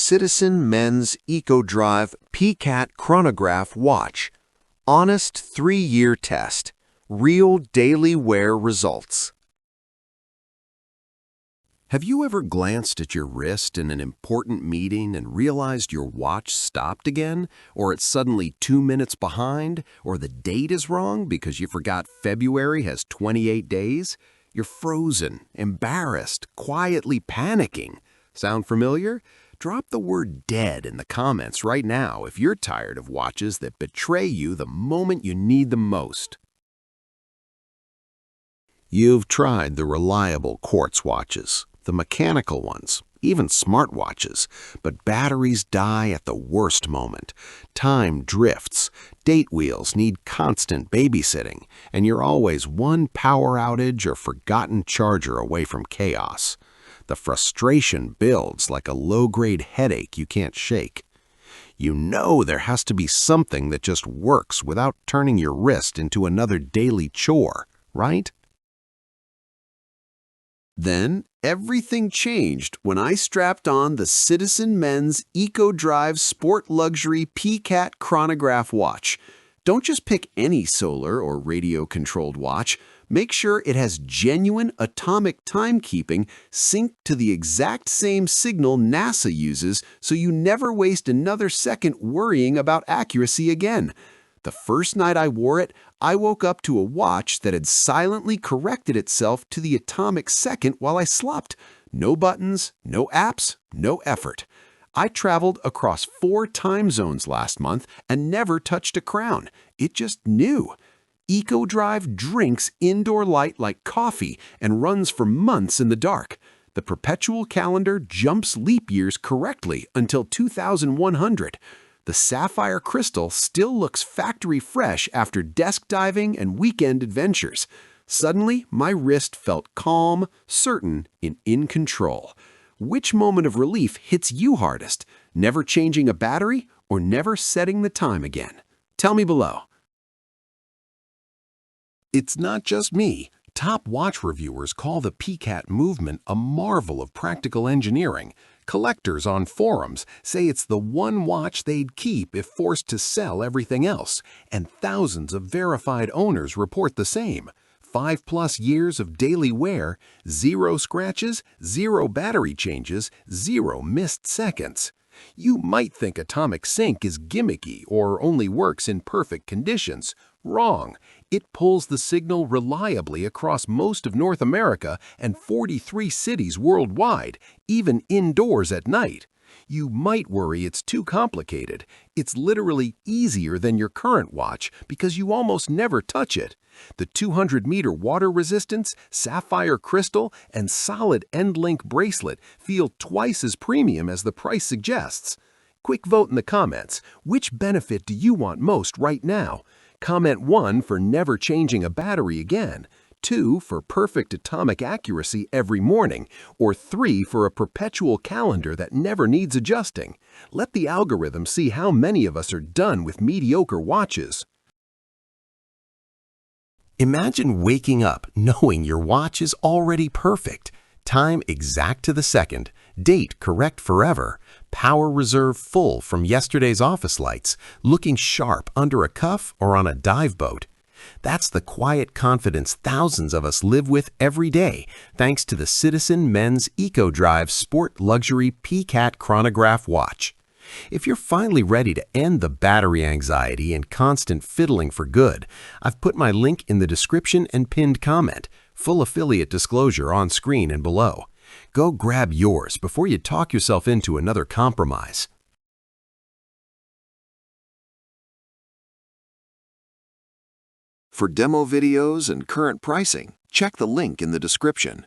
Citizen Men's EcoDrive PCAT Chronograph Watch. Honest 3-year test. Real daily wear results. Have you ever glanced at your wrist in an important meeting and realized your watch stopped again, or it's suddenly 2 minutes behind, or the date is wrong because you forgot February has 28 days? You're frozen, embarrassed, quietly panicking. Sound familiar? Drop the word dead in the comments right now if you're tired of watches that betray you the moment you need them most. You've tried the reliable quartz watches, the mechanical ones, even smartwatches, but batteries die at the worst moment. Time drifts, date wheels need constant babysitting, and you're always one power outage or forgotten charger away from chaos. The frustration builds like a low-grade headache you can't shake. You know there has to be something that just works without turning your wrist into another daily chore, right? Then, everything changed when I strapped on the Citizen Men's EcoDrive Sport Luxury PCAT Chronograph watch. Don't just pick any solar or radio-controlled watch. Make sure it has genuine atomic timekeeping synced to the exact same signal NASA uses so you never waste another second worrying about accuracy again. The first night I wore it, I woke up to a watch that had silently corrected itself to the atomic second while I slept. No buttons, no apps, no effort. I traveled across 4 time zones last month and never touched a crown. It just knew. EcoDrive drinks indoor light like coffee and runs for months in the dark. The perpetual calendar jumps leap years correctly until 2100. The sapphire crystal still looks factory fresh after desk diving and weekend adventures. Suddenly, my wrist felt calm, certain, and in control. Which moment of relief hits you hardest? Never changing a battery or never setting the time again? Tell me below. It's not just me. Top watch reviewers call the PCAT movement a marvel of practical engineering. Collectors on forums say it's the one watch they'd keep if forced to sell everything else, and thousands of verified owners report the same. 5+ years of daily wear, 0 scratches, 0 battery changes, 0 missed seconds. You might think atomic sync is gimmicky or only works in perfect conditions. Wrong. It pulls the signal reliably across most of North America and 43 cities worldwide, even indoors at night. You might worry it's too complicated. It's literally easier than your current watch because you almost never touch it. The 200-meter water resistance, sapphire crystal, and solid end-link bracelet feel twice as premium as the price suggests. Quick vote in the comments. Which benefit do you want most right now? Comment 1 for never changing a battery again, 2 for perfect atomic accuracy every morning, or 3 for a perpetual calendar that never needs adjusting. Let the algorithm see how many of us are done with mediocre watches. Imagine waking up knowing your watch is already perfect. Time exact to the second, date correct forever, power reserve full from yesterday's office lights, looking sharp under a cuff or on a dive boat. That's the quiet confidence thousands of us live with every day, thanks to the Citizen Men's EcoDrive Sport Luxury PCAT Chronograph watch. If you're finally ready to end the battery anxiety and constant fiddling for good, I've put my link in the description and pinned comment. Full affiliate disclosure on screen and below. Go grab yours before you talk yourself into another compromise. For demo videos and current pricing, check the link in the description.